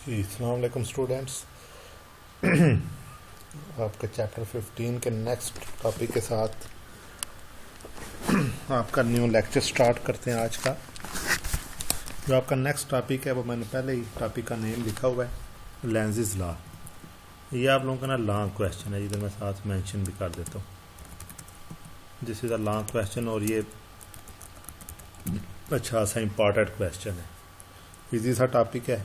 जी अस्सलाम वालेकुम स्टूडेंट्स। आपके चैप्टर 15 के नेक्स्ट टॉपिक के साथ आपका न्यू लेक्चर स्टार्ट करते हैं आज का। जो आपका नेक्स्ट टॉपिक है वो मैंने पहले ही टॉपिक का नेम लिखा हुआ है, लेंसेज लॉ। ये आप लोगों का ना लॉन्ग क्वेश्चन है, जिधर मैं साथ मेंशन भी कर देता हूँ। This is a long question और ये अच्छा सा इम्पॉर्टेंट क्वेश्चन है, इजी सा टॉपिक है।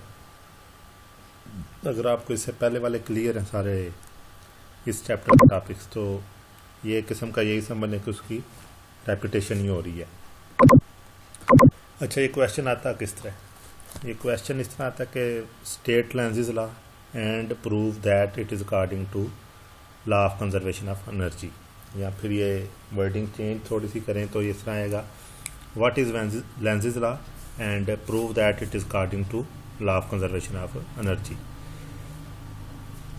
अगर आपको इससे पहले वाले क्लियर हैं सारे इस चैप्टर के टॉपिक्स, तो ये किस्म का यही समझ लें कि उसकी रेपिटेशन ही हो रही है। अच्छा, ये क्वेश्चन आता किस तरह? ये क्वेश्चन इस तरह आता कि state Lenz's law and prove that it is according to law of conservation of energy. या फिर ये वर्डिंग चेंज थोड़ी सी करें तो इस तरह आएगा, what is Lenz's law and prove that it is according to law of conservation of energy.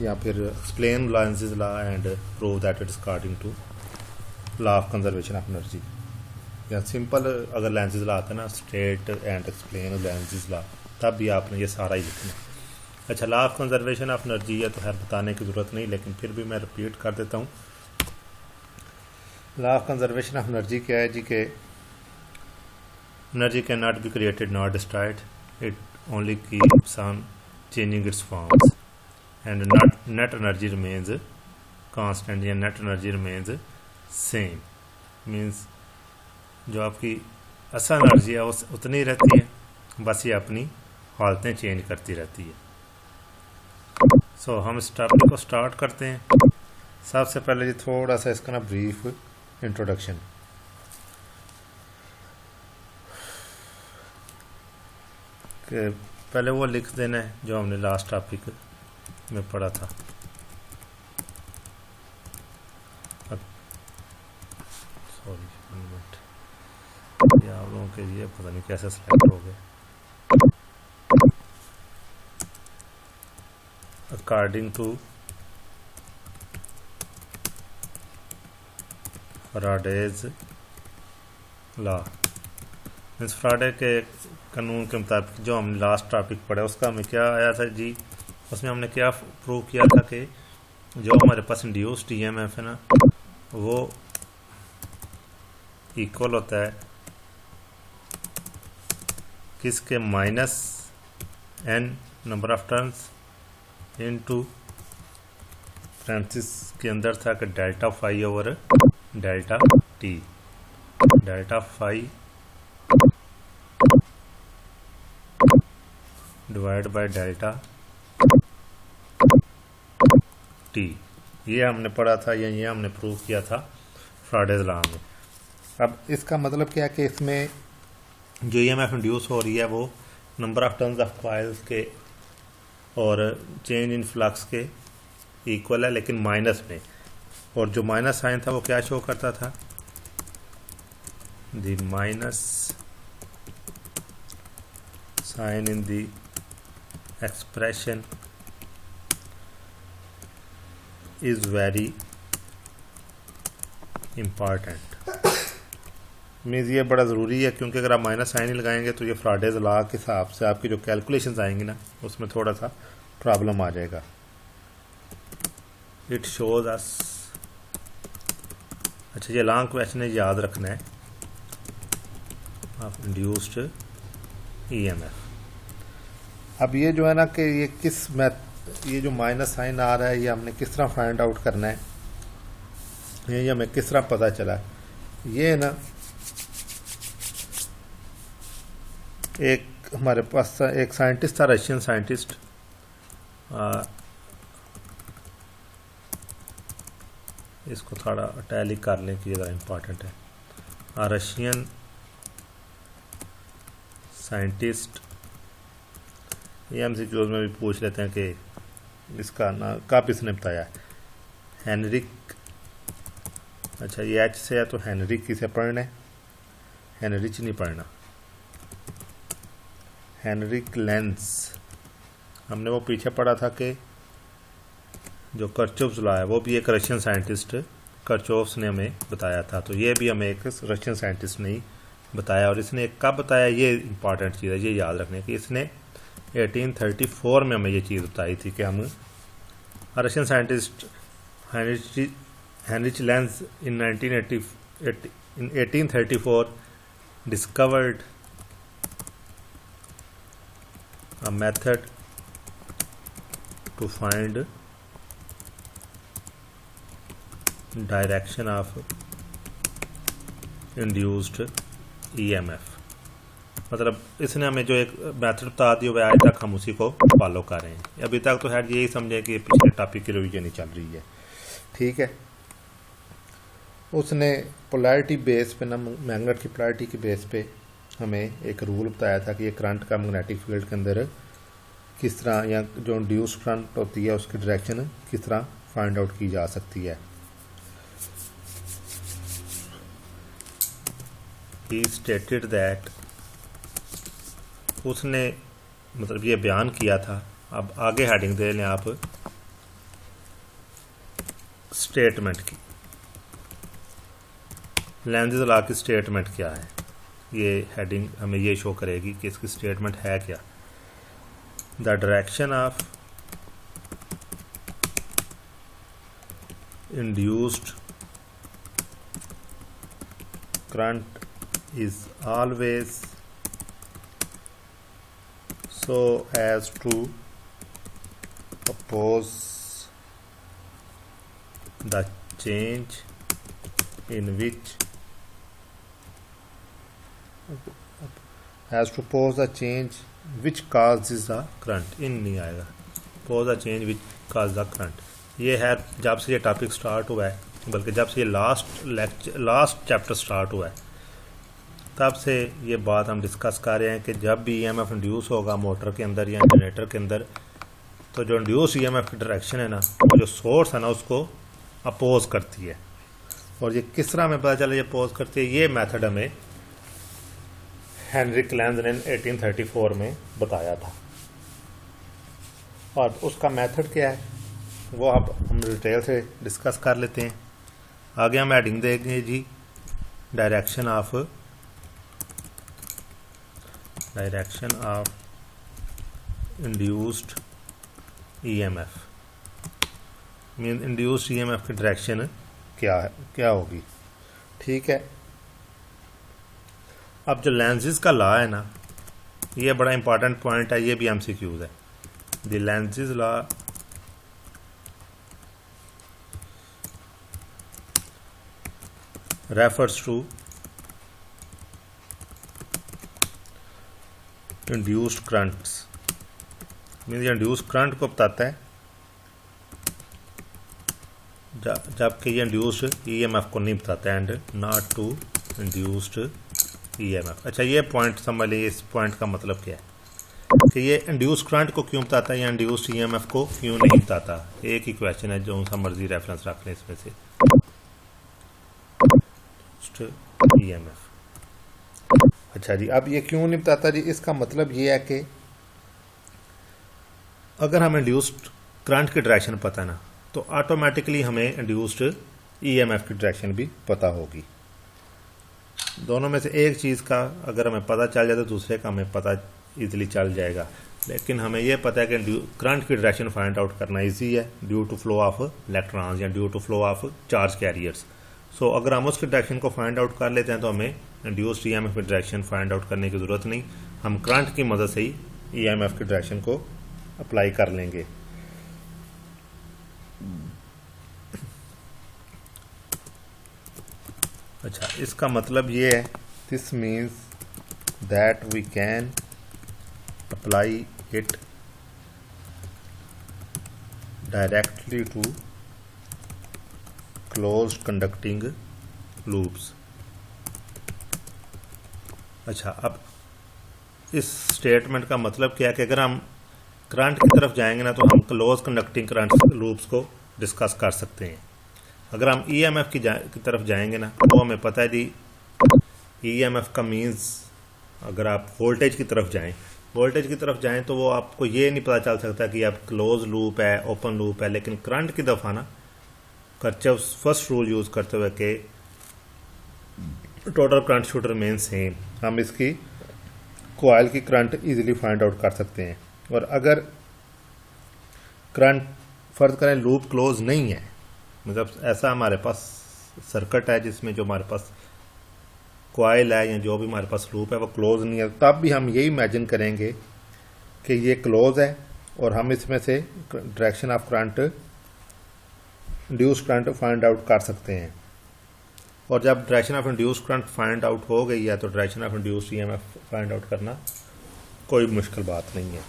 या फिर explain Lenz's law and prove that it is according to law of conservation of energy. या simple अगर Lenz's law आता है ना, state and explain Lenz's law, तब भी आपने ये सारा ही लिखना है। अच्छा, law of conservation of energy है तो खैर बताने की ज़रूरत नहीं, लेकिन फिर भी मैं रिपीट कर देता हूँ। Law of conservation of energy क्या है जी? के energy can not be created not destroyed, it only keeps on changing its forms and net energy remains constant या net energy remains same, means जो आपकी असल एनर्जी है वो उतनी ही रहती है, बस ये अपनी हालतें चेंज करती रहती है। सो हम इस टॉपिक को स्टार्ट करते हैं। सबसे पहले जी थोड़ा सा इसका ना ब्रीफ इंट्रोडक्शन। पहले वो लिख देना है जो हमने लास्ट टॉपिक में पढ़ा था। सॉरी मिनट, ये आप लोगों के लिए पता नहीं कैसे सिलेक्ट हो गए। According to Faraday's law, means Faraday के कानून के मुताबिक जो हमने लास्ट टॉपिक पढ़ा उसका हमें क्या आया था जी? उसमें हमने क्या प्रूव किया था कि जो हमारे पास इंड्यूस्ड ईएमएफ है ना, वो इक्वल होता है किसके? Minus N number of turns into फ्रांसिस के अंदर था कि delta phi over delta T, delta phi divide by delta T. ये हमने पढ़ा था, ये हमने प्रूव किया था फैराडेज लॉ में। अब इसका मतलब क्या है कि इसमें जो ईएमएफ इंड्यूस हो रही है वो number of turns of coils के और चेंज इन फ्लक्स के इक्वल है, लेकिन माइनस में। और जो माइनस साइन था वो क्या शो करता था? The minus sign in the expression is very important, मीन्स ये बड़ा ज़रूरी है, क्योंकि अगर आप माइनस साइन ही लगाएंगे तो ये फैराडेज लॉ के हिसाब से आपकी जो कैलकुलेशंस आएंगी ना, उसमें थोड़ा सा प्रॉब्लम आ जाएगा। इट शोज अस, अच्छा ये लॉन्ग क्वेश्चन है, याद रखना है, ऑफ इंड्यूस्ड ईएमएफ। अब ये जो है ना कि ये किस मैथ, ये जो माइनस साइन आ रहा है ये हमने किस तरह फाइंड आउट करना है, ये हमें किस तरह पता चला? ये ना एक हमारे पास एक साइंटिस्ट था, रशियन साइंटिस्ट, इसको थोड़ा टैलिक कर लें कि ज़रा इम्पॉर्टेंट है। रशियन साइंटिस्ट, ये एमसीक्यूज में भी पूछ लेते हैं कि इसका ना कब इसने बताया है? हेनरिक, अच्छा ये एच से है तो हेनरिक किसे पढ़ना है? हेनरिच नहीं पढ़ना, हेनरिक लेंस। हमने वो पीछे पढ़ा था कि जो कर्चोव्स लॉ है वो भी एक रशियन साइंटिस्ट कर्चोव्स ने हमें बताया था, तो ये भी हमें एक रशियन साइंटिस्ट ने ही बताया। और इसने कब बताया, ये इंपॉर्टेंट चीज़ है, ये याद रखने की। इसने 1834 में हमें ये चीज़ बताई थी कि हम Russian scientist Heinrich length in 1834 discovered a method to find direction of induced EMF। मतलब इसने हमें जो एक मेथड बता दी हुआ है, आज तक हम उसी को फॉलो कर रहे हैं। अभी तक तो है यही समझे कि पिछले टॉपिक की रिवीजन ही चल रही है, ठीक है। उसने पोलैरिटी बेस पे ना, मैग्नेट की पोलैरिटी के बेस पे हमें एक रूल बताया था कि ये करंट का मैग्नेटिक फील्ड के अंदर किस तरह, या जो इंड्यूस्ड करंट होती है उसकी डायरेक्शन किस तरह फाइंड आउट की जा सकती है। ही स्टेटेड दैट, उसने मतलब ये बयान किया था। अब आगे हेडिंग दे लें आप स्टेटमेंट की, लेंज़ेस लॉ की स्टेटमेंट क्या है। ये हेडिंग हमें ये शो करेगी कि इसकी स्टेटमेंट है क्या। The direction of induced current is always so as to oppose the change in which causes the current। इन नहीं आएगा, oppose the change which causes the current। ये है जब से ये टॉपिक स्टार्ट हुआ है, बल्कि जब से ये लास्ट चैप्टर स्टार्ट हुआ है, तब से ये बात हम डिस्कस कर रहे हैं कि जब भी EMF इंड्यूस होगा मोटर के अंदर या जनरेटर के अंदर, तो जो इंड्यूस EMF की डायरेक्शन है ना, वो जो सोर्स है ना उसको अपोज करती है। और ये किस तरह हमें पता चला ये अपोज करती है, ये मेथड हमें हेनरिक लेंज ने 1834 में बताया था। और उसका मेथड क्या है वो अब हम डिटेल से डिस्कस कर लेते हैं। आगे हम हेडिंग देंगे जी, direction of induced EMF। Mean induced EMF की डायरेक्शन क्या होगी, ठीक है। अब जो लेंजेस का लॉ है ना, ये बड़ा इंपॉर्टेंट पॉइंट है, ये भी MCQs है। The Lenz's law refers to induced currents. Mean ये इंड्यूस्ड करंट को बताता है, जबकि ये इंड्यूस्ड EMF को नहीं बताता, and not to induced EMF। अच्छा, ये पॉइंट समझ लीजिए, इस पॉइंट का मतलब क्या है कि ये इंड्यूस्ड करंट को क्यों बताता है या इंड्यूस्ड EMF को क्यों नहीं बताता। एक ही क्वेश्चन है, जो सा मर्जी रेफरेंस रख लें इसमें से। EMF, अच्छा जी, अब ये क्यों नहीं बताता जी, इसका मतलब ये है कि अगर हमें इंड्यूस्ड करंट की डायरेक्शन पता है ना, तो ऑटोमेटिकली हमें इंड्यूस्ड EMF की डायरेक्शन भी पता होगी। दोनों में से एक चीज़ का अगर हमें पता चल जाए तो दूसरे का हमें पता इजीली चल जाएगा। लेकिन हमें यह पता है कि करंट की डायरेक्शन फाइंड आउट करना इजी है, due to flow of electrons या due to flow of charge carriers. So अगर हम उसकी डायरेक्शन को फाइंड आउट कर लेते हैं तो हमें इंड्यूस्ड EMF की डायरेक्शन फाइंड आउट करने की ज़रूरत नहीं, हम करंट की मदद से ही EMF की डायरेक्शन को अप्लाई कर लेंगे। अच्छा, इसका मतलब ये है, this means that we can apply it directly to closed conducting loops. अच्छा, अब इस स्टेटमेंट का मतलब क्या है कि अगर हम करंट की तरफ जाएंगे ना, तो हम क्लोज कंडक्टिंग करंट लूप्स को डिस्कस कर सकते हैं। अगर हम EMF की तरफ जाएंगे ना, तो हमें पता है जी EMF का मीन्स, अगर आप वोल्टेज की तरफ जाएं तो वो आपको ये नहीं पता चल सकता कि आप क्लोज लूप है, ओपन लूप है। लेकिन करंट की दफ़ा ना, कर्चॉफ्स फर्स्ट रूल यूज़ करते हुए कि total current should remain same, हम इसकी कॉइल की करंट इजीली फाइंड आउट कर सकते हैं। और अगर करंट फर्ज करें लूप क्लोज नहीं है, मतलब ऐसा हमारे पास सर्किट है जिसमें जो हमारे पास कॉइल है या जो भी हमारे पास लूप है वो क्लोज नहीं है, तब भी हम यही इमेजिन करेंगे कि ये क्लोज है और हम इसमें से direction of current, induce current find out कर सकते हैं। और जब direction of induce current find out हो गई है तो direction of induce EMF find out करना कोई मुश्किल बात नहीं है।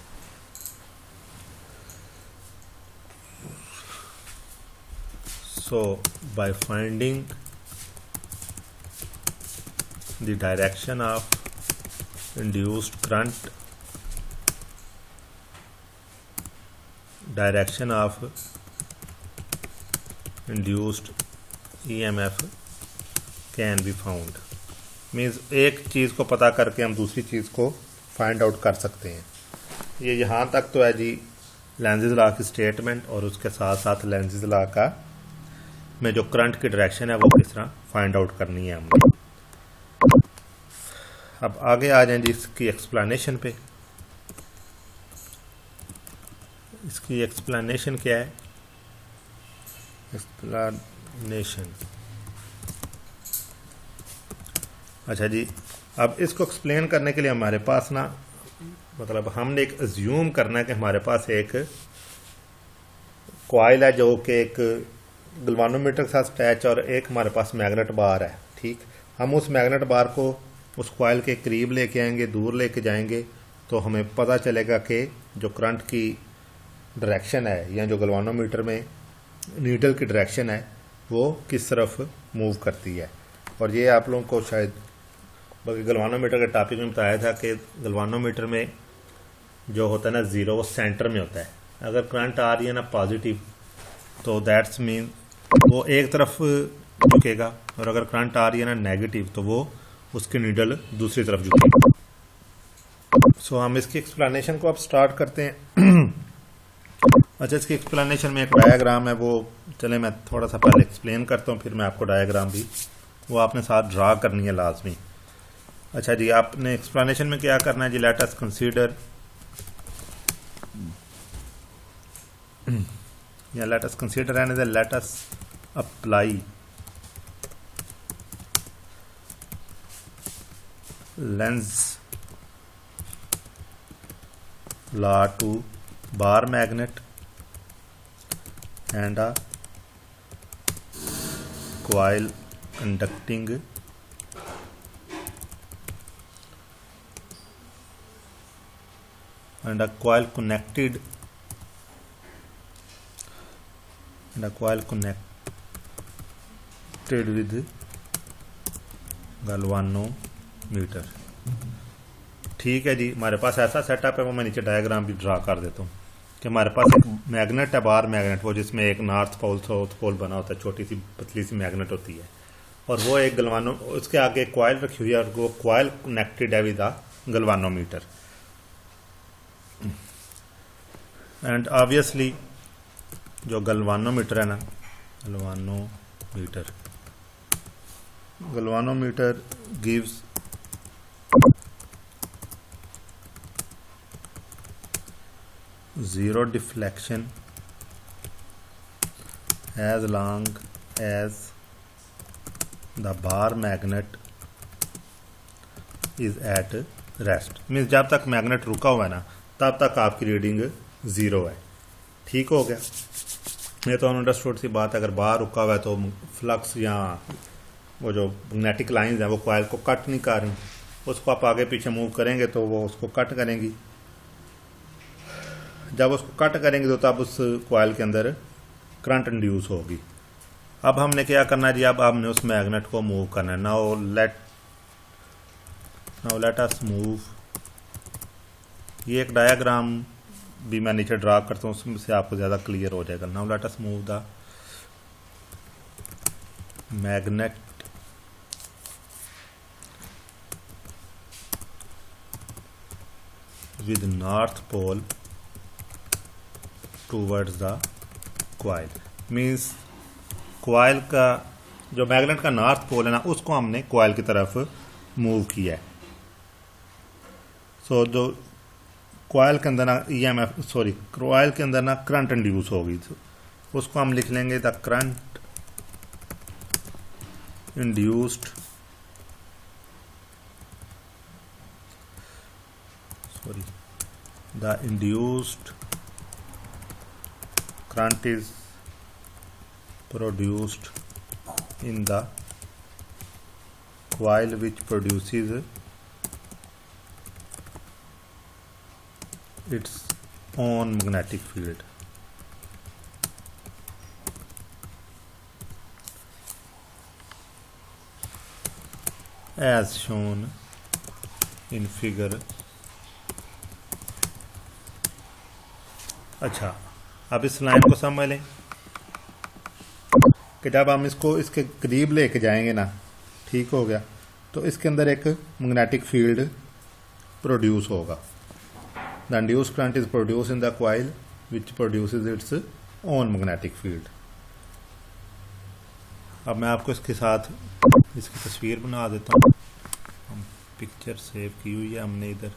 So by finding the direction of induced current, direction of induced EMF can be found, means एक चीज़ को पता करके हम दूसरी चीज़ को फाइंड आउट कर सकते हैं। ये यहाँ तक तो है जी लेंज़ेज़ लॉ की स्टेटमेंट, और उसके साथ साथ लेंज़ेज़ लॉ का में जो करंट की डायरेक्शन है वो किस तरह फाइंड आउट करनी है हमने। अब आगे आ जाएं जी इसकी एक्सप्लेनेशन पे। इसकी एक्सप्लेनेशन क्या है? एक्सप्लेनेशन, अच्छा जी, अब इसको एक्सप्लेन करने के लिए हमारे पास ना, मतलब हमने एक अज्यूम करना है कि हमारे पास एक कॉइल है जो कि एक गलवानोमीटर के साथ अटैच, और एक हमारे पास मैग्नेट बार है। ठीक, हम उस मैग्नेट बार को उस कॉइल के करीब लेके आएंगे, दूर लेके जाएंगे, तो हमें पता चलेगा कि जो करंट की डायरेक्शन है या जो गलवानोमीटर में नीडल की डायरेक्शन है वो किस तरफ मूव करती है। और ये आप लोगों को शायद बल्कि गलवानोमीटर के टॉपिक में बताया था कि गलवानोमीटर में जो होता है ना ज़ीरो, वो सेंटर में होता है। अगर करंट आ रही है ना पॉजिटिव तो दैट्स मीन वो एक तरफ झुकेगा, और अगर करंट आ रही है ना नेगेटिव तो वो उसकी नीडल दूसरी तरफ झुकेगी। सो हम इसकी एक्सप्लेनेशन को अब स्टार्ट करते हैं। अच्छा, इसकी एक्सप्लेनेशन में एक डायग्राम है, वो चले मैं थोड़ा सा पहले एक्सप्लेन करता हूँ, फिर मैं आपको डायग्राम भी वो आपने साथ ड्रा करनी है लाजमी। अच्छा जी, आपने एक्सप्लेनेशन में क्या करना है जी, लेट अस कंसीडर या let us consider another, let us apply Lenz law to bar magnet and a coil conducting and a coil connected and a coil connected with galvanometer। ठीक है जी, हमारे पास ऐसा सेटअप है, वो मैं नीचे डायग्राम भी ड्रा कर देता हूँ कि हमारे पास एक मैग्नेट है, बार मैग्नेट, वो जिसमें एक नॉर्थ पोल साउथ पोल बना होता है, छोटी सी पतली सी मैग्नेट होती है, और वो एक गलवानो, उसके आगे एक कॉइल रखी हुई है, और वो कॉइल कनेक्टेड है विद गलवानोमीटर। एंड ऑब्वियसली जो गलवानोमीटर है ना, galvanometer gives zero deflection as long as the bar magnet is at rest, means जब तक मैग्नेट रुका हुआ है ना तब तक आपकी रीडिंग ज़ीरो है। ठीक हो गया, ये तो अंडरस्टूड सी बात है। अगर बार रुका हुआ है तो फ्लक्स या वो जो मैग्नेटिक लाइंस हैं वो कॉइल को कट नहीं कर रही, उसको आप आगे पीछे मूव करेंगे तो वो उसको कट करेंगी। जब उसको कट करेंगे तो तब उस कॉइल के अंदर करंट इंड्यूस होगी। अब हमने क्या करना है जी, अब हमने उस मैग्नेट को मूव करना है। नाउ लेट अस मूव, ये एक डायग्राम भी मैं नीचे ड्रा करता हूँ, उससे आपको ज़्यादा क्लियर हो जाएगा। Now let us move the magnet with north pole towards the coil, means coil का जो मैग्नेट का नॉर्थ पोल है ना उसको हमने कॉइल की तरफ मूव किया है। सो जो कॉयल के अंदर ना कॉयल के अंदर ना करंट इंड्यूस होगी, तो उसको हम लिख लेंगे the current induced the induced current is produced in the coil which produces its own magnetic field. As shown in figure. अच्छा, अब इस लाइन को समझ लें कि जब हम इसको इसके करीब लेके जाएंगे ना, ठीक हो गया, तो इसके अंदर एक मैग्नेटिक फील्ड प्रोड्यूस होगा। The induce current is produce in the coil which produces its own magnetic field. अब मैं आपको इसके साथ इसकी तस्वीर बना देता हूँ। हम पिक्चर सेव की हुई है हमने इधर।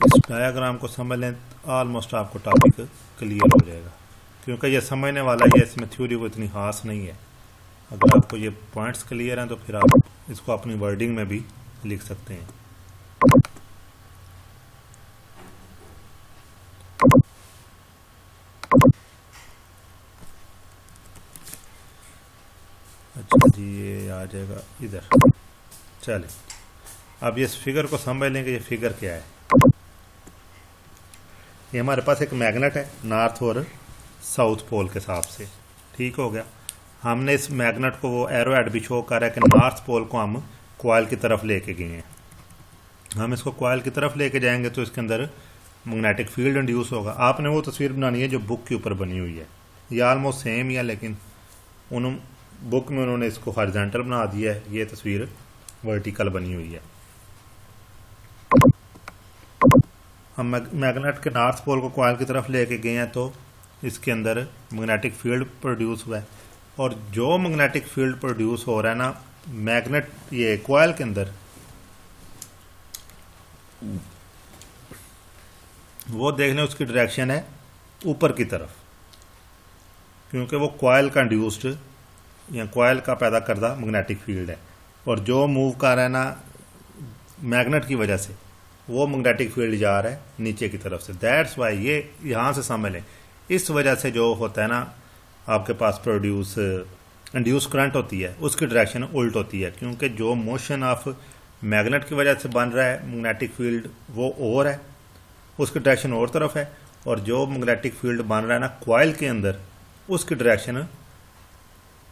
इस डायग्राम को समझ लें, ऑलमोस्ट आपको टॉपिक क्लियर हो जाएगा, क्योंकि ये समझने वाला ही है, इसमें थ्योरी वो इतनी खास नहीं है। अगर आपको ये पॉइंट्स क्लियर हैं तो फिर आप इसको अपनी वर्डिंग में भी लिख सकते हैं। अच्छा जी, ये आ जाएगा इधर। चले, अब ये इस फिगर को समझ लें कि ये फिगर क्या है। ये हमारे पास एक मैग्नेट है नॉर्थ और साउथ पोल के हिसाब से, ठीक हो गया। हमने इस मैग्नेट को, वो एरो हेड भी शो कर रहा है कि नॉर्थ पोल को हम कॉइल की तरफ लेके गए हैं। हम इसको कॉइल की तरफ लेके जाएंगे तो इसके अंदर मैग्नेटिक फील्ड इंड्यूस होगा। आपने वो तस्वीर बनानी है जो बुक के ऊपर बनी हुई है, ये ऑलमोस्ट सेम ही है, लेकिन बुक में उन्होंने इसको हॉरिजॉन्टल बना दिया है, ये तस्वीर वर्टिकल बनी हुई है। हम मैग्नेट के नॉर्थ पोल को कॉइल की तरफ लेके गए हैं तो इसके अंदर मैग्नेटिक फील्ड प्रोड्यूस हुआ है, और जो मैग्नेटिक फील्ड प्रोड्यूस हो रहा है ना मैग्नेट ये कॉइल के अंदर, वो देखने उसकी डायरेक्शन है ऊपर की तरफ, क्योंकि वो कॉइल का इंड्यूस्ड या कॉइल का पैदा करदा मैग्नेटिक फील्ड है, और जो मूव कर रहा है ना मैग्नेट की वजह से वो मैग्नेटिक फील्ड जा रहा है नीचे की तरफ से। दैट्स वाई, ये यहाँ से समझ लें, इस वजह से जो होता है ना आपके पास इंड्यूस करंट होती है, उसकी डायरेक्शन उल्ट होती है, क्योंकि जो मोशन ऑफ मैग्नेट की वजह से बन रहा है मैग्नेटिक फील्ड वो और है, उसकी डायरेक्शन और तरफ है, और जो मैग्नेटिक फील्ड बन रहा है ना कॉइल के अंदर, उसकी डायरेक्शन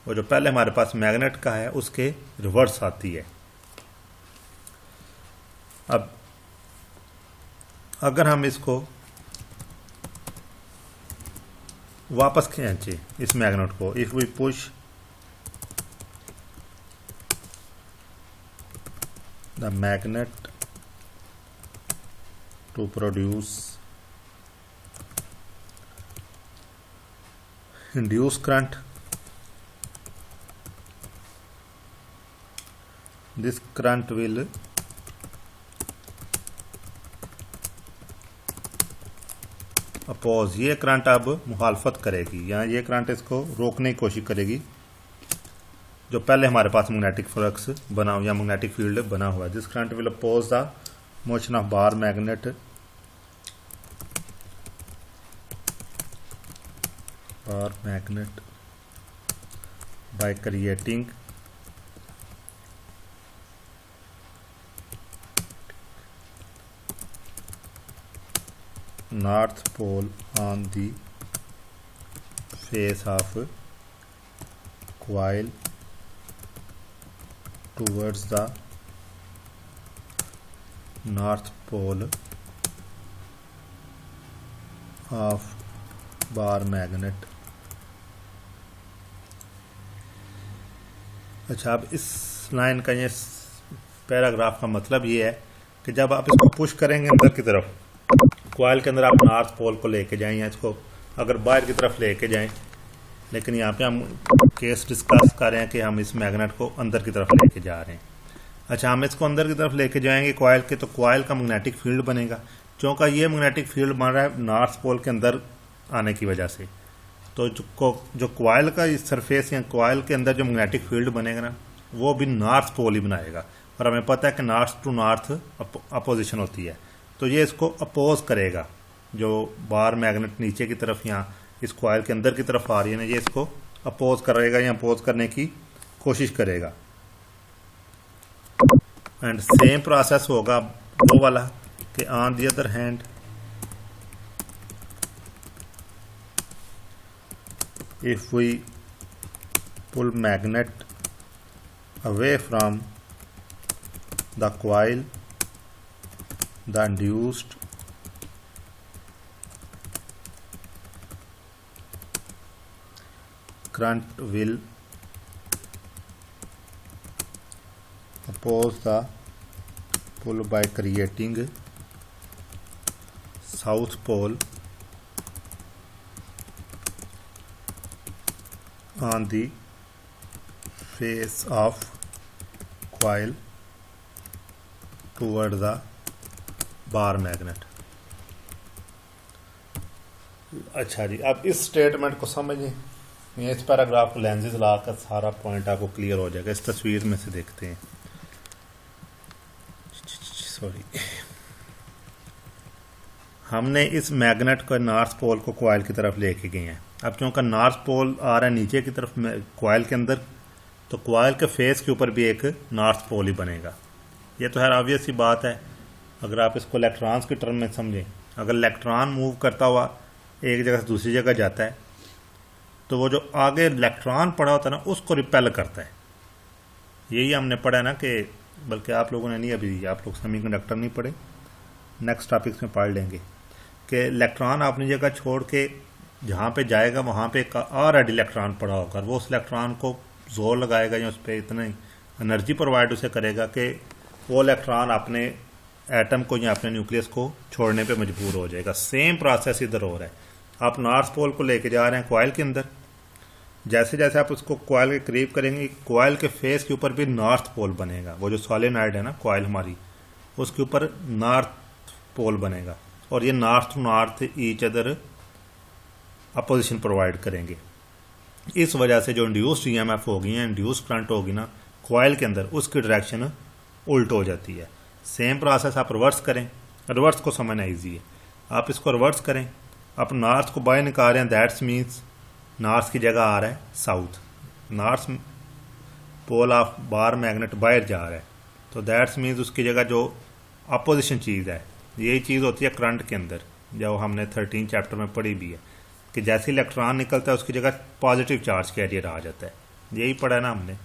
वो जो पहले हमारे पास मैग्नेट का है उसके रिवर्स आती है। अब अगर हम इसको वापस खींचे इस मैग्नेट को, if we push the magnet to produce induce current, this current will oppose, ये करंट अब मुखालफत करेगी, या ये करंट इसको रोकने की कोशिश करेगी जो पहले हमारे पास मैग्नेटिक फ्लक्स बना या मैग्नेटिक फील्ड बना हुआ है। This current will oppose the motion of bar magnet by creating north pole on the face of coil towards the north pole of bar magnet। अच्छा, अब इस लाइन का, ये पैराग्राफ का मतलब ये है कि जब आप इसको पुश करेंगे अंदर की तरफ, कॉइल के अंदर आप नॉर्थ पोल को लेके जाएं या इसको अगर बाहर की तरफ लेके जाएं, लेकिन यहाँ पे हम केस डिस्कस कर रहे हैं कि हम इस मैग्नेट को अंदर की तरफ लेके जा रहे हैं। अच्छा, हम इसको अंदर की तरफ लेके जाएंगे कॉइल के, तो कॉइल का मैग्नेटिक फील्ड बनेगा। चूँकि ये मैग्नेटिक फील्ड बन रहा है नॉर्थ पोल के अंदर आने की वजह से, तो जो कॉइल का सरफेस या कॉइल के अंदर जो मैग्नेटिक फील्ड बनेगा ना, वो भी नॉर्थ पोल ही बनाएगा। और हमें पता है कि नॉर्थ टू नॉर्थ अपोजिशन होती है, तो ये इसको अपोज करेगा। जो बार मैग्नेट नीचे की तरफ या इस कॉइल के अंदर की तरफ आ रही है ना, ये इसको अपोज करेगा या अपोज करने की कोशिश करेगा। एंड सेम प्रोसेस होगा वो वाला कि on the other hand if we pull magnet away from the coil, the induced current will oppose the pull by creating south pole on the face of coil toward the bar magnet। अच्छा जी, अब इस statement को समझिए। इस paragraph को lenses लाकर सारा point आपको clear हो जाएगा। इस तस्वीर में से देखते हैं। सॉरी, हमने इस मैग्नेट को नॉर्थ पोल को कॉइल की तरफ लेके गए हैं। अब क्योंकि नॉर्थ पोल आ रहा है नीचे की तरफ कॉइल के अंदर, तो कॉइल के फेस के ऊपर भी एक नॉर्थ पोल ही बनेगा। ये तो खैर ऑब्वियस सी बात है। अगर आप इसको इलेक्ट्रॉन्स की टर्म में समझें, अगर इलेक्ट्रॉन मूव करता हुआ एक जगह से दूसरी जगह जाता है, तो वो जो आगे इलेक्ट्रॉन पड़ा होता है ना, उसको रिपेल करता है। यही हमने पढ़ा है ना, कि बल्कि आप लोगों ने नहीं, अभी आप लोग सेमीकंडक्टर नहीं पढ़े, नेक्स्ट टॉपिक्स में पढ़ लेंगे कि इलेक्ट्रॉन अपनी जगह छोड़ के जहाँ पे जाएगा वहाँ पे एक और इलेक्ट्रॉन पड़ा होकर वो उस इलेक्ट्रॉन को जोर लगाएगा या उस पर इतनी एनर्जी प्रोवाइड उसे करेगा कि वो इलेक्ट्रॉन अपने एटम को या अपने न्यूक्लियस को छोड़ने पे मजबूर हो जाएगा। सेम प्रोसेस इधर हो रहा है। आप नॉर्थ पोल को लेके जा रहे हैं कॉइल के अंदर, जैसे जैसे आप उसको कॉइल के करीब करेंगे, कॉइल के फेस के ऊपर भी नॉर्थ पोल बनेगा। वो जो सोलेनॉइड है ना कॉइल हमारी, उसके ऊपर नॉर्थ पोल बनेगा, और ये north to north each other opposition provide करेंगे। इस वजह से जो इंड्यूस्ड ईएमएफ होगी या इंड्यूस्ड करंट होगी ना कॉइल के अंदर, उसकी डायरेक्शन उल्ट हो जाती है। सेम प्रोसेस आप रिवर्स करें, रिवर्स को समझना ईजी है। आप इसको रिवर्स करें, आप नॉर्थ को बाहर निकाल रहे हैं, दैट्स मीन्स नॉर्थ की जगह आ रहा है south. North pole of bar magnet बाहर जा रहा है, तो दैट्स मीन्स उसकी जगह जो अपोजिशन चीज़ है, यही चीज़ होती है करंट के अंदर, जो हमने 13 चैप्टर में पढ़ी भी है कि जैसे इलेक्ट्रॉन निकलता है उसकी जगह पॉजिटिव चार्ज कैरियर आ जाता है। यही पढ़ा है ना हमने।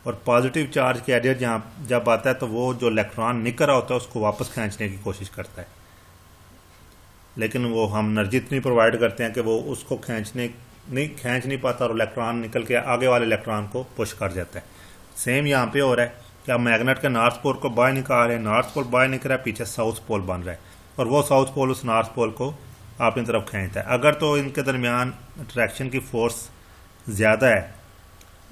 और पॉजिटिव चार्ज कैरियर जहाँ जब आता है, तो वो जो इलेक्ट्रॉन निकल रहा होता है उसको वापस खींचने की कोशिश करता है, लेकिन वो हम एनर्जी इतनी प्रोवाइड करते हैं कि वो उसको खींच नहीं पाता, और इलेक्ट्रॉन निकल के आगे वाले इलेक्ट्रॉन को पुश कर जाता है। सेम यहाँ पे हो रहा है कि आप मैग्नेट के नॉर्थ पोल को बाहर निकाल रहे हैं, नॉर्थ पोल बाहर निकल रहा है, पीछे साउथ पोल बन रहा है, और वो साउथ पोल उस नॉर्थ पोल को अपनी तरफ खींचता है। अगर तो इनके दरमियान अट्रैक्शन की फोर्स ज़्यादा है,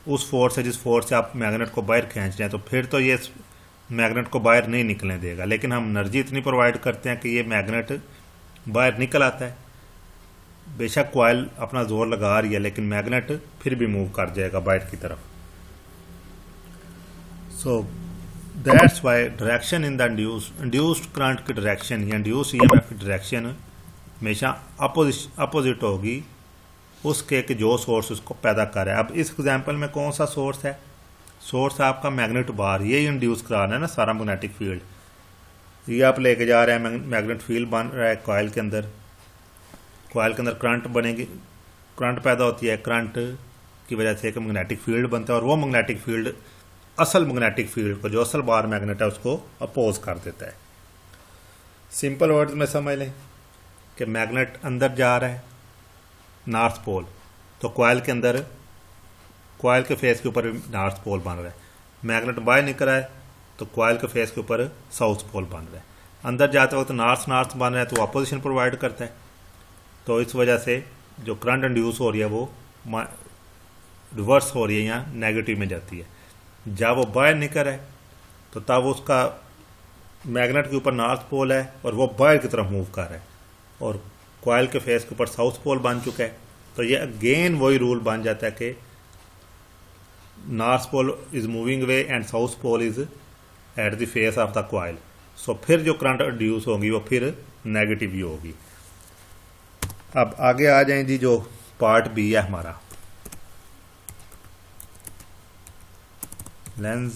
उस फोर्स से जिस फोर्स से आप मैग्नेट को बाहर खींच रहे हैं, तो फिर तो ये मैग्नेट को बाहर नहीं निकलने देगा। लेकिन हम एनर्जी इतनी प्रोवाइड करते हैं कि ये मैग्नेट बाहर निकल आता है। बेशक कॉइल अपना जोर लगा रही है, लेकिन मैग्नेट फिर भी मूव कर जाएगा बाहर की तरफ। So that's why direction in the induced current की डायरेक्शन या इंड्यूस्ड ईएमएफ की डायरेक्शन हमेशा अपोजिट होगी उसके कि जो सोर्स उसको पैदा कर रहा है। अब इस एग्जांपल में कौन सा सोर्स है? सोर्स है आपका मैग्नेट बार, ये इंड्यूस करा रहा है ना सारा मैग्नेटिक फील्ड। ये आप लेके जा रहे हैं, मैग्नेट फील्ड बन रहा है कॉइल के अंदर। कॉइल के अंदर करंट बनेगी, करंट पैदा होती है, करंट की वजह से एक मैग्नेटिक फील्ड बनता है, और वो मैग्नेटिक फील्ड असल मैग्नेटिक फील्ड को, जो असल बार मैग्नेट है, उसको अपोज कर देता है। सिंपल वर्ड्स में समझ लें कि मैग्नेट अंदर जा रहा है नॉर्थ पोल, तो कॉइल के अंदर कॉइल के फेस के ऊपर नॉर्थ पोल बन रहा है। मैग्नेट बाहर निकल रहा है, तो कॉइल के फेस के ऊपर साउथ पोल बन रहा है। अंदर जाते वक्त नॉर्थ नॉर्थ बन रहा है, तो अपोजिशन प्रोवाइड करता है। तो इस वजह से जो करंट इंड्यूस हो रही है वो रिवर्स हो रही है या नेगेटिव में जाती है। जब वो बाहर निकल रहा है, तो तो तब उसका मैग्नेट के ऊपर नॉर्थ पोल है और वो बाहर की तरफ मूव कर रहा है, और कॉइल के फेस के ऊपर साउथ पोल बन चुका है। तो ये अगेन वही रूल बन जाता है कि north pole is moving way and south pole is at the face of the coil. So फिर जो करंट इंड्यूस होगी वो फिर नेगेटिव ही होगी। अब आगे आ जाए जी, जो पार्ट बी है हमारा, Lenz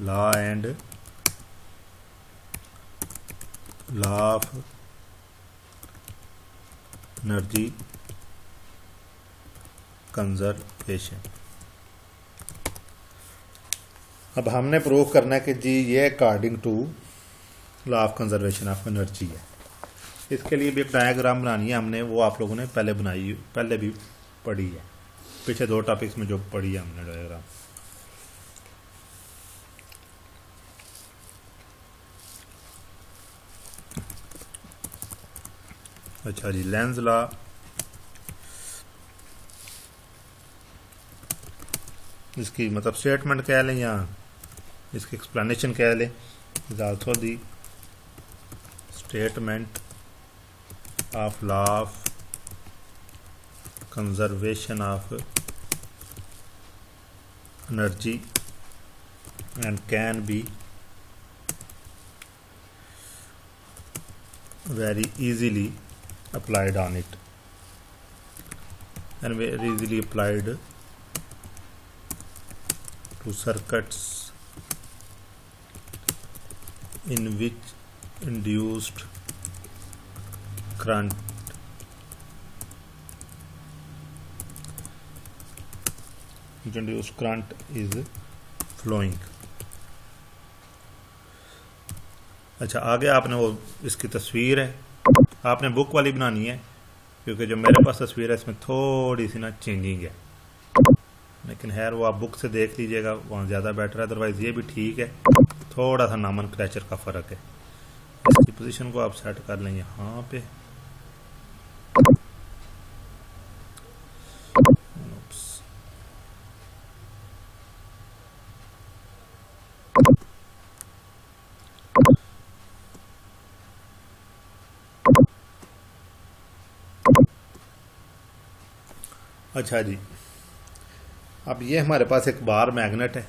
law and law of energy conservation. अब हमने प्रूव करना है कि जी ये according to law of conservation of energy है। इसके लिए भी एक डायग्राम बनानी है हमने, वो आप लोगों ने पहले भी पढ़ी है, पीछे 2 टॉपिक्स में जो पढ़ी है हमने डायग्राम। अच्छा जी, लेंज लॉ इसकी मतलब स्टेटमेंट कह लें या इसकी एक्सप्लेनेशन कह लें, is also the statement of law of conservation of energy and can be very easily applied on it and very easily applied to circuits in which induced current is flowing। अच्छा, आगे आपने वो इसकी तस्वीर है, आपने बुक वाली बनानी है, क्योंकि जो मेरे पास तस्वीर है इसमें थोड़ी सी ना चेंजिंग है, लेकिन खैर वो आप बुक से देख लीजिएगा, वहाँ ज़्यादा बेटर है। अदरवाइज़ ये भी ठीक है, थोड़ा सा नामन क्रैचर का फ़र्क है। इसकी पोजीशन को आप सेट कर लें यहाँ पे। अच्छा जी, अब ये हमारे पास एक बार मैग्नेट है,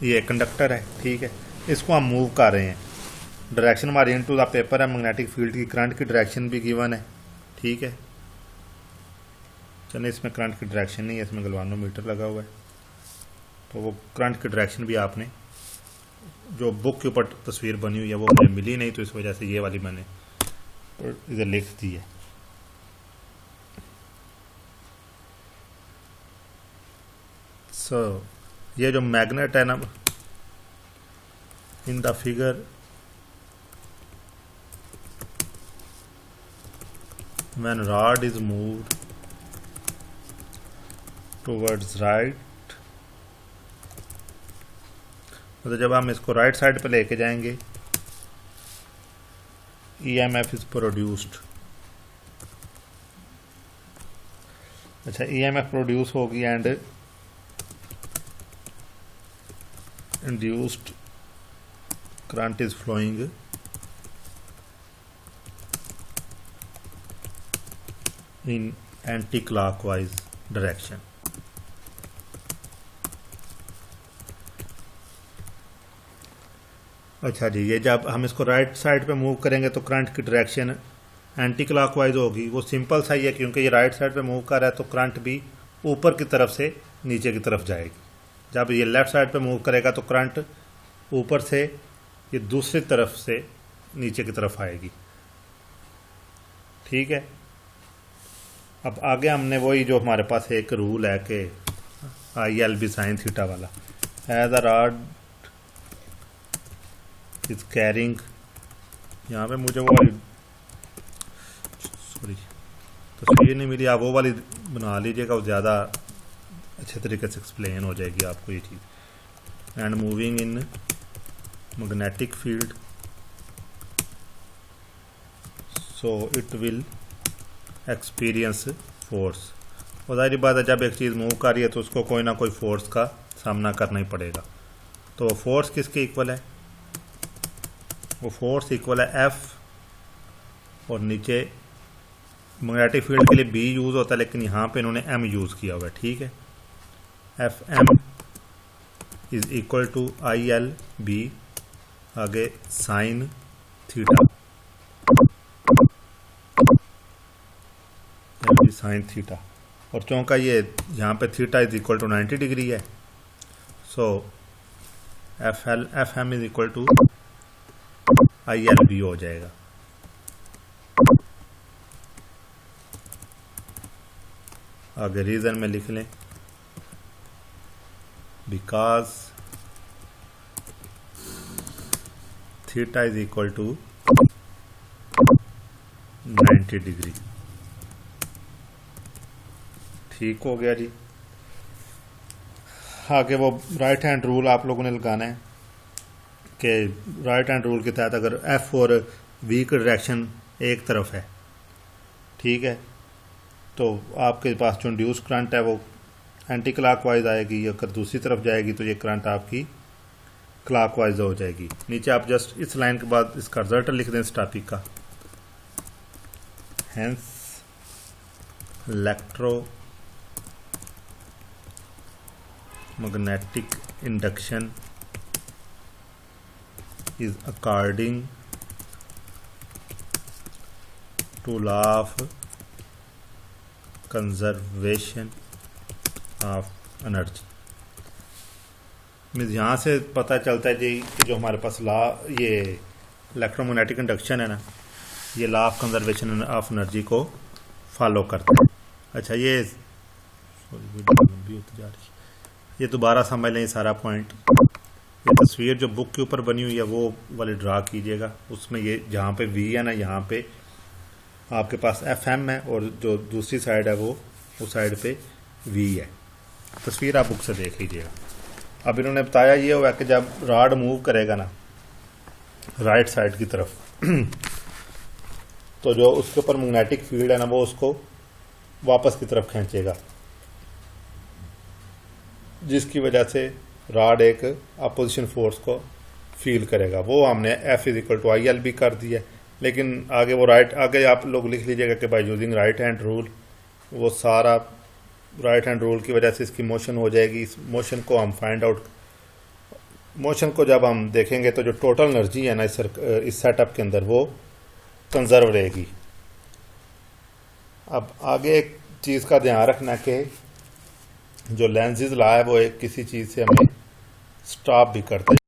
ये कंडक्टर है, ठीक है। इसको हम मूव कर रहे हैं, डायरेक्शन हमारी इनटू द पेपर है, मैग्नेटिक फील्ड की करंट की डायरेक्शन भी गिवन है, ठीक है। चलिए, इसमें करंट की डायरेक्शन नहीं है, इसमें गलवानोमीटर लगा हुआ है, तो वो करंट की डायरेक्शन भी आपने जो बुक के ऊपर तस्वीर बनी हुई है वो मुझे मिली नहीं, तो इस वजह से ये वाली मैंने इधर लिख दी है। सो ये जो मैग्नेट है ना, in the figure when rod is moved towards right, मतलब जब हम इसको राइट साइड पे लेके जाएंगे, EMF is produced। अच्छा, EMF प्रोड्यूस होगी and induced current is flowing in anti-clockwise direction। अच्छा जी, ये जब हम इसको राइट साइड पे मूव करेंगे तो करंट की डायरेक्शन एंटी क्लॉकवाइज होगी। वो सिंपल सा ही है, क्योंकि ये राइट साइड पे मूव कर रहा है तो करंट भी ऊपर की तरफ से नीचे की तरफ जाएगी। जब ये लेफ्ट साइड पे मूव करेगा तो करंट ऊपर से ये दूसरी तरफ से नीचे की तरफ आएगी, ठीक है। अब आगे हमने वही जो हमारे पास एक रूल है कि IL साइन थीटा वाला, as a rod is carrying, यहाँ पे मुझे वो वाली तस्वीर नहीं मिली, आप वो वाली बना लीजिएगा, वो ज़्यादा अच्छे तरीके से एक्सप्लेन हो जाएगी आपको ये चीज़। And moving in magnetic field, so it will experience force. और जाहिर बात है, जब एक चीज़ मूव कर रही है तो उसको कोई ना कोई फोर्स का सामना करना ही पड़ेगा। तो फोर्स किसके इक्वल है, वो फोर्स इक्वल है एफ, और नीचे मैग्नेटिक फील्ड के लिए बी यूज़ होता है लेकिन यहाँ पे इन्होंने एम यूज़ किया हुआ है, ठीक है। F M is equal to I L B, आगे साइन थीटा, साइन थीटा, और चूँकि ये यहाँ पे theta is equal to 90 degree है, so F M is equal to I L B हो जाएगा। आगे रीजन में लिख लें, because theta is equal to 90 degree. ठीक हो गया जी। आगे वो राइट हैंड रूल आप लोगों ने लगाना है कि राइट हैंड रूल के तहत अगर एफ और वी की डायरेक्शन एक तरफ है, ठीक है, तो आपके पास जो इंड्यूस करंट है वो एंटी क्लॉकवाइज आएगी, अगर दूसरी तरफ जाएगी तो ये करंट आपकी क्लॉकवाइज हो जाएगी। नीचे आप जस्ट इस लाइन के बाद इसका रिजल्ट लिख दें इस टॉपिक का, hence electromagnetic induction is according to law of conservation of energy। Means यहाँ से पता चलता है जी कि जो हमारे पास लॉ ये इलेक्ट्रोमैग्नेटिक इंडक्शन है ना, ये law of conservation of energy को फॉलो करता है। अच्छा ये ये दोबारा समझ लें सारा पॉइंट। ये तस्वीर जो बुक के ऊपर बनी हुई है वो वाले ड्रा कीजिएगा, उसमें ये जहाँ पे वी है ना, यहाँ पे आपके पास एफ एम है और जो दूसरी साइड है वो उस साइड पे वी है। तस्वीर आप बुक से देख लीजिएगा। अब इन्होंने बताया ये हुआ कि जब रॉड मूव करेगा ना राइट साइड की तरफ तो जो उसके ऊपर मैग्नेटिक फील्ड है ना वो उसको वापस की तरफ खींचेगा, जिसकी वजह से रॉड एक अपोजिशन फोर्स को फील करेगा। वो हमने F is equal to I L भी कर दिया, लेकिन आगे वो राइट आगे आप लोग लिख लीजिएगा कि by using right hand rule, वो सारा राइट हैंड रूल की वजह से इसकी मोशन हो जाएगी। इस मोशन को हम फाइंड आउट, मोशन को जब हम देखेंगे तो जो टोटल एनर्जी है ना इस सेटअप के अंदर वो कंजर्व रहेगी। अब आगे एक चीज़ का ध्यान रखना कि जो लेंसेज ला है वो एक किसी चीज़ से हमें स्टॉप भी करता है।